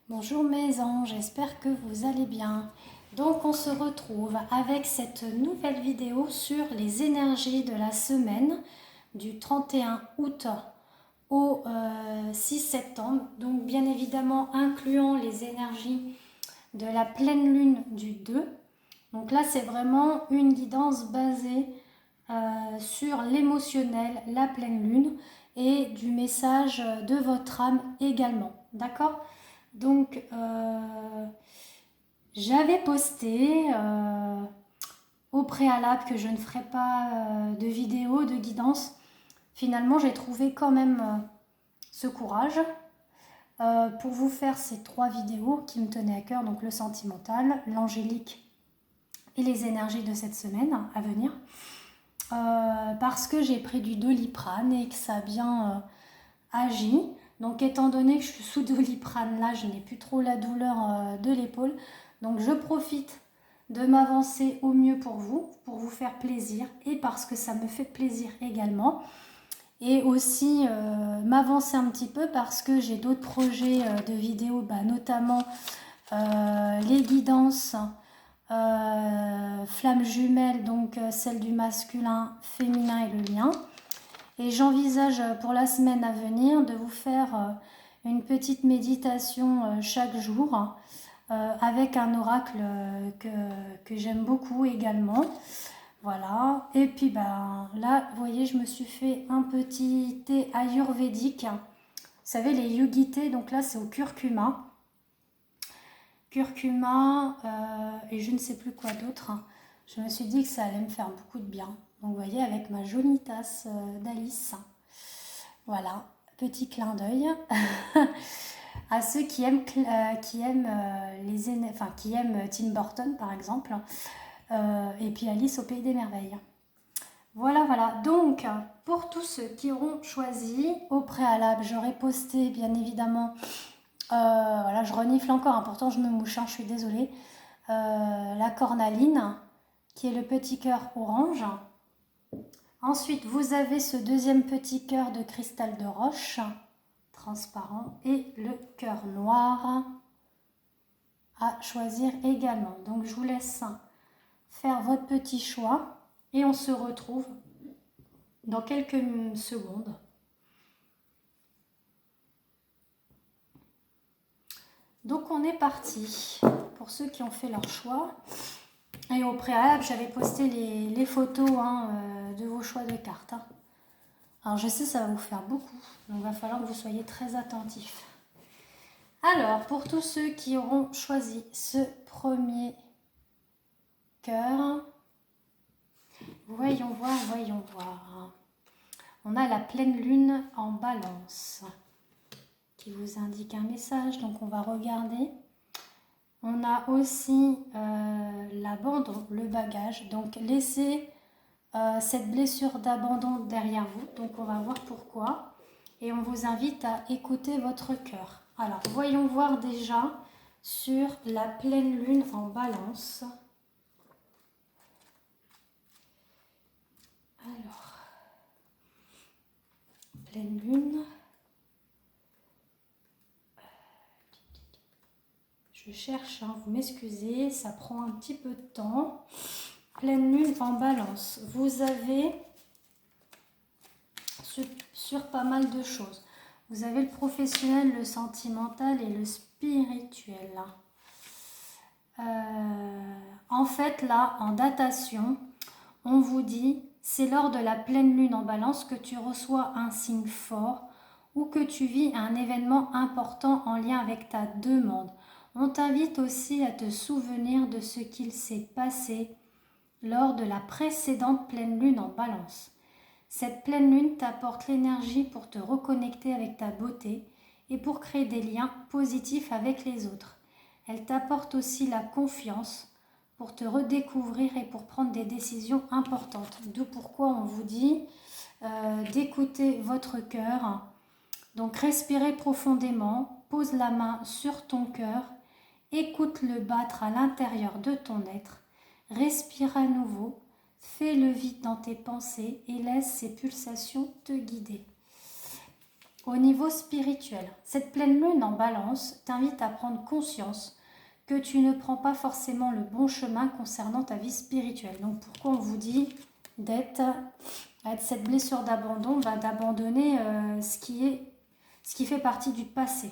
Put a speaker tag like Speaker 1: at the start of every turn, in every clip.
Speaker 1: Bonjour mes anges, j'espère que vous allez bien. Donc on se retrouve avec cette nouvelle vidéo sur les énergies de la semaine du 31 août au 6 septembre. Donc bien évidemment incluant les énergies de la pleine lune du 2. Donc là c'est vraiment une guidance basée sur l'émotionnel, la pleine lune et du message de votre âme également. D'accord ? Donc, j'avais posté au préalable que je ne ferais pas de vidéo de guidance. Finalement, j'ai trouvé quand même ce courage pour vous faire ces 3 vidéos qui me tenaient à cœur, donc le sentimental, l'angélique et les énergies de cette semaine à venir. Parce que j'ai pris du Doliprane et que ça a bien agi. Donc étant donné que je suis sous Doliprane, là je n'ai plus trop la douleur de l'épaule. Donc je profite de m'avancer au mieux pour vous faire plaisir et parce que ça me fait plaisir également. Et aussi m'avancer un petit peu parce que j'ai d'autres projets de vidéos, notamment les guidances flammes jumelles, donc celle du masculin, féminin et le lien. Et j'envisage pour la semaine à venir de vous faire une petite méditation chaque jour avec un oracle que j'aime beaucoup également. Voilà. Et puis là, vous voyez, je me suis fait un petit thé ayurvédique. Vous savez, les yogi thé, donc là c'est au curcuma. Curcuma et je ne sais plus quoi d'autre. Je me suis dit que ça allait me faire beaucoup de bien. Donc vous voyez, avec ma jolie tasse d'Alice. Voilà, petit clin d'œil à ceux qui aiment qui aiment Tim Burton par exemple, et puis Alice au Pays des Merveilles. Voilà. Donc, pour tous ceux qui auront choisi, au préalable, j'aurai posté bien évidemment, voilà, je renifle encore, pourtant je me mouche, je suis désolée, la cornaline, qui est le petit cœur orange. Ensuite, vous avez ce deuxième petit cœur de cristal de roche, transparent, et le cœur noir à choisir également. Donc, je vous laisse faire votre petit choix et on se retrouve dans quelques secondes. Donc, on est parti pour ceux qui ont fait leur choix. Et au préalable, j'avais posté les photos de vos choix de cartes. Alors je sais, ça va vous faire beaucoup, donc il va falloir que vous soyez très attentifs. Alors, pour tous ceux qui auront choisi ce premier cœur, voyons voir. On a la pleine lune en balance qui vous indique un message, donc on va regarder. On a aussi l'abandon, le bagage, donc laissez cette blessure d'abandon derrière vous, donc on va voir pourquoi. Et on vous invite à écouter votre cœur. Alors, voyons voir déjà sur la pleine lune en balance. Alors, pleine lune. Je cherche, vous m'excusez, ça prend un petit peu de temps. Pleine lune en balance. Vous avez sur pas mal de choses. Vous avez le professionnel, le sentimental et le spirituel. En fait, là, en datation, on vous dit, c'est lors de la pleine lune en balance que tu reçois un signe fort ou que tu vis un événement important en lien avec ta demande. On t'invite aussi à te souvenir de ce qu'il s'est passé lors de la précédente pleine lune en balance. Cette pleine lune t'apporte l'énergie pour te reconnecter avec ta beauté et pour créer des liens positifs avec les autres. Elle t'apporte aussi la confiance pour te redécouvrir et pour prendre des décisions importantes. D'où pourquoi on vous dit d'écouter votre cœur. Donc respirez profondément, pose la main sur ton cœur, écoute-le battre à l'intérieur de ton être, respire à nouveau, fais le vide dans tes pensées et laisse ces pulsations te guider. au niveau spirituel, cette pleine lune en balance t'invite à prendre conscience que tu ne prends pas forcément le bon chemin concernant ta vie spirituelle. Donc pourquoi on vous dit d'être avec cette blessure d'abandon, d'abandonner ce qui fait partie du passé.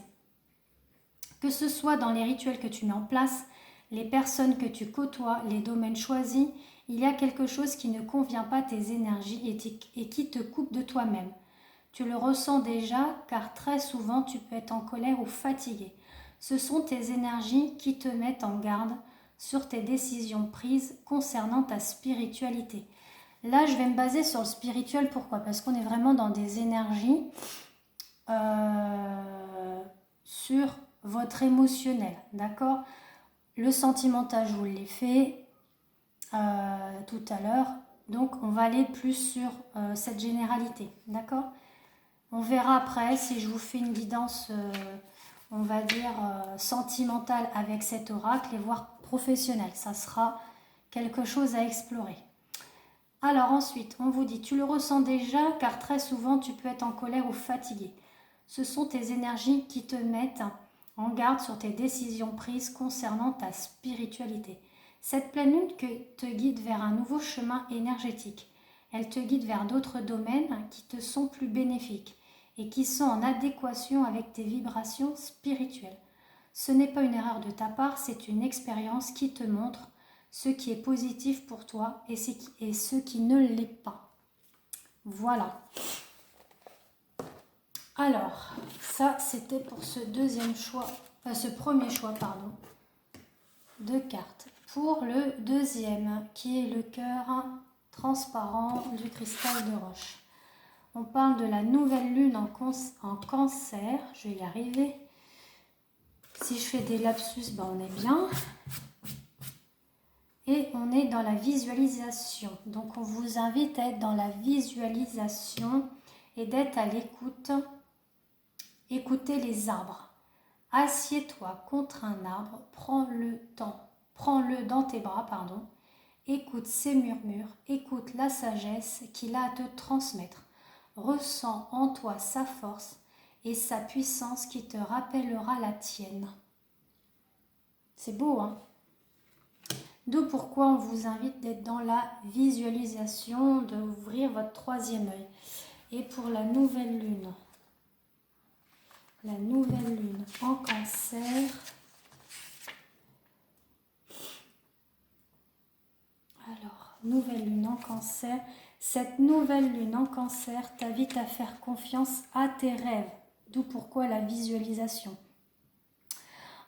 Speaker 1: Que ce soit dans les rituels que tu mets en place, les personnes que tu côtoies, les domaines choisis, il y a quelque chose qui ne convient pas à tes énergies et qui te coupe de toi-même. Tu le ressens déjà car très souvent tu peux être en colère ou fatigué. Ce sont tes énergies qui te mettent en garde sur tes décisions prises concernant ta spiritualité. Là, je vais me baser sur le spirituel. Pourquoi? Parce qu'on est vraiment dans des énergies sur votre émotionnel. D'accord? Le sentimental, je vous l'ai fait tout à l'heure. Donc, on va aller plus sur cette généralité. D'accord? On verra après si je vous fais une guidance, on va dire, sentimentale avec cet oracle et voire professionnel. Ça sera quelque chose à explorer. Alors ensuite, on vous dit, tu le ressens déjà car très souvent tu peux être en colère ou fatigué. Ce sont tes énergies qui te mettent en garde sur tes décisions prises concernant ta spiritualité. Cette pleine lune te guide vers un nouveau chemin énergétique. Elle te guide vers d'autres domaines qui te sont plus bénéfiques et qui sont en adéquation avec tes vibrations spirituelles. Ce n'est pas une erreur de ta part, c'est une expérience qui te montre ce qui est positif pour toi et ce qui ne l'est pas. Voilà. Alors, ça c'était pour ce premier choix, de cartes. Pour le deuxième, qui est le cœur transparent du cristal de roche. On parle de la nouvelle lune en cancer. Je vais y arriver. Si je fais des lapsus, on est bien. Et on est dans la visualisation. Donc on vous invite à être dans la visualisation et d'être à l'écoute. Écoutez les arbres. Assieds-toi contre un arbre, prends-le dans tes bras, Écoute ses murmures, écoute la sagesse qu'il a à te transmettre. Ressens en toi sa force et sa puissance qui te rappellera la tienne. C'est beau, hein? D'où pourquoi on vous invite d'être dans la visualisation, d'ouvrir votre troisième œil. Et pour la nouvelle lune en cancer. Alors, nouvelle lune en cancer. Cette nouvelle lune en cancer t'invite à faire confiance à tes rêves. D'où pourquoi la visualisation.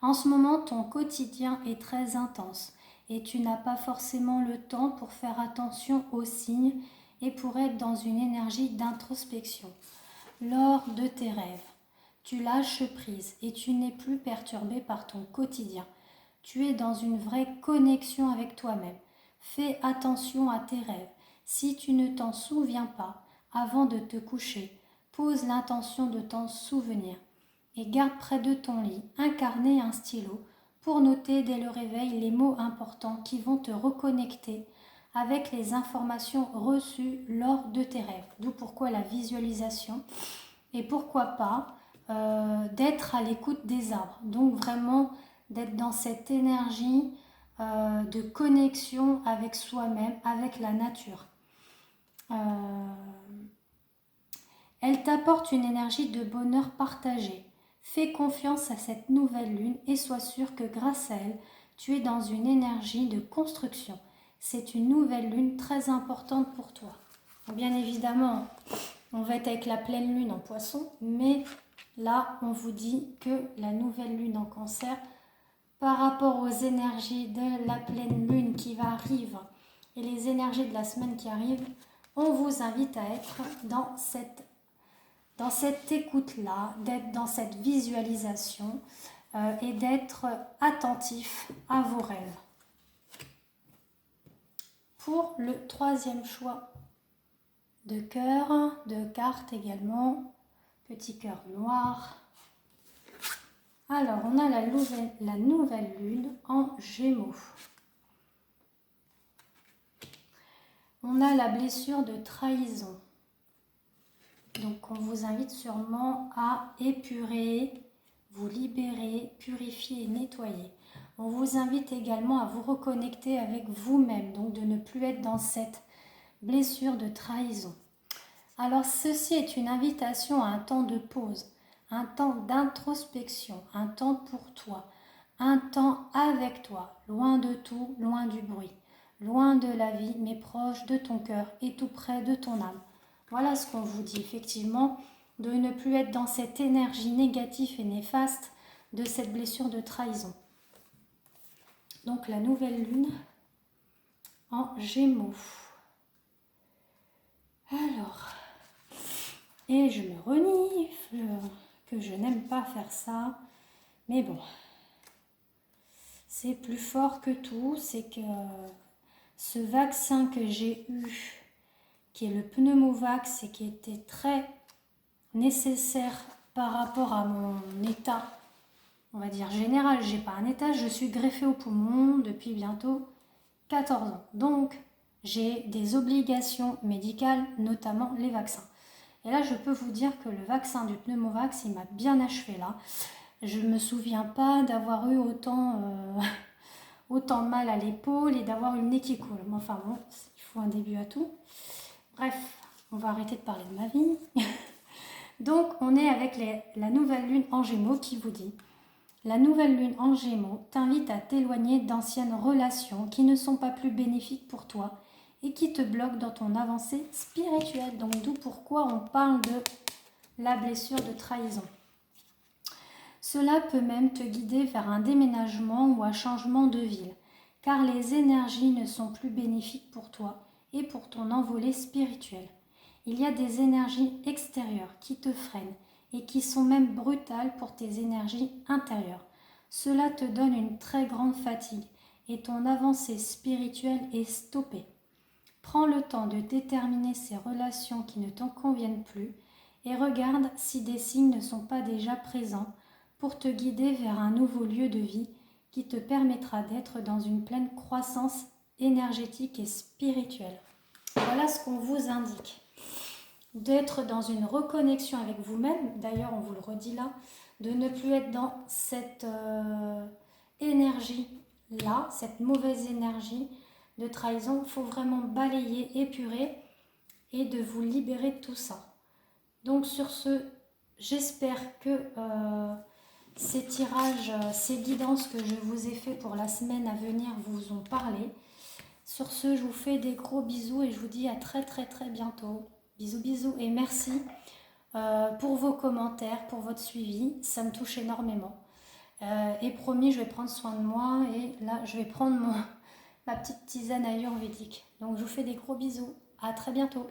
Speaker 1: En ce moment, ton quotidien est très intense et tu n'as pas forcément le temps pour faire attention aux signes et pour être dans une énergie d'introspection. Lors de tes rêves, tu lâches prise et tu n'es plus perturbé par ton quotidien. Tu es dans une vraie connexion avec toi-même. Fais attention à tes rêves. Si tu ne t'en souviens pas, avant de te coucher, pose l'intention de t'en souvenir et garde près de ton lit un carnet et un stylo pour noter dès le réveil les mots importants qui vont te reconnecter avec les informations reçues lors de tes rêves. D'où pourquoi la visualisation et pourquoi pas d'être à l'écoute des arbres. Donc vraiment d'être dans cette énergie de connexion avec soi-même, avec la nature. Elle t'apporte une énergie de bonheur partagé. Fais confiance à cette nouvelle lune et sois sûr que grâce à elle, tu es dans une énergie de construction. C'est une nouvelle lune très importante pour toi. Bien évidemment, on va être avec la pleine lune en poisson, mais là, on vous dit que la nouvelle lune en cancer, par rapport aux énergies de la pleine lune qui va arriver et les énergies de la semaine qui arrive, on vous invite à être dans cette écoute-là, d'être dans cette visualisation et d'être attentif à vos rêves. Pour le troisième choix de cœur, de carte également, petit cœur noir. Alors, on a la nouvelle lune en Gémeaux. On a la blessure de trahison. Donc on vous invite sûrement à épurer, vous libérer, purifier et nettoyer. On vous invite également à vous reconnecter avec vous-même, donc de ne plus être dans cette blessure de trahison. Alors ceci est une invitation à un temps de pause, un temps d'introspection, un temps pour toi, un temps avec toi, loin de tout, loin du bruit, loin de la vie, mais proche de ton cœur et tout près de ton âme. Voilà ce qu'on vous dit effectivement, de ne plus être dans cette énergie négative et néfaste de cette blessure de trahison. Donc la nouvelle lune en Gémeaux. Alors, et je me renifle, que je n'aime pas faire ça, mais bon, c'est plus fort que tout, c'est que ce vaccin que j'ai eu, qui est le pneumovax et qui était très nécessaire par rapport à mon état, on va dire général, j'ai pas un état, je suis greffée au poumon depuis bientôt 14 ans. Donc, j'ai des obligations médicales, notamment les vaccins. Et là, je peux vous dire que le vaccin du pneumovax, il m'a bien achevé là. Je ne me souviens pas d'avoir eu autant mal à l'épaule et d'avoir une nez qui coule. Mais enfin bon, il faut un début à tout. Bref, on va arrêter de parler de ma vie. Donc, on est avec la nouvelle lune en Gémeaux qui vous dit: la nouvelle lune en Gémeaux t'invite à t'éloigner d'anciennes relations qui ne sont pas plus bénéfiques pour toi et qui te bloquent dans ton avancée spirituelle. Donc d'où pourquoi on parle de la blessure de trahison. Cela peut même te guider vers un déménagement ou un changement de ville, car les énergies ne sont plus bénéfiques pour toi et pour ton envolée spirituelle. Il y a des énergies extérieures qui te freinent et qui sont même brutales pour tes énergies intérieures. Cela te donne une très grande fatigue et ton avancée spirituelle est stoppée. Prends le temps de déterminer ces relations qui ne t'en conviennent plus et regarde si des signes ne sont pas déjà présents pour te guider vers un nouveau lieu de vie qui te permettra d'être dans une pleine croissance énergétique et spirituelle. Voilà ce qu'on vous indique. D'être dans une reconnexion avec vous-même, d'ailleurs on vous le redit là, de ne plus être dans cette énergie-là, cette mauvaise énergie de trahison. Il faut vraiment balayer, épurer et de vous libérer de tout ça. Donc sur ce, j'espère que ces tirages, ces guidances que je vous ai fait pour la semaine à venir vous ont parlé. Sur ce, je vous fais des gros bisous et je vous dis à très très très bientôt. Bisous bisous et merci pour vos commentaires, pour votre suivi, ça me touche énormément. Et promis, je vais prendre soin de moi et là, je vais prendre ma petite tisane ayurvédique. Donc je vous fais des gros bisous, à très bientôt.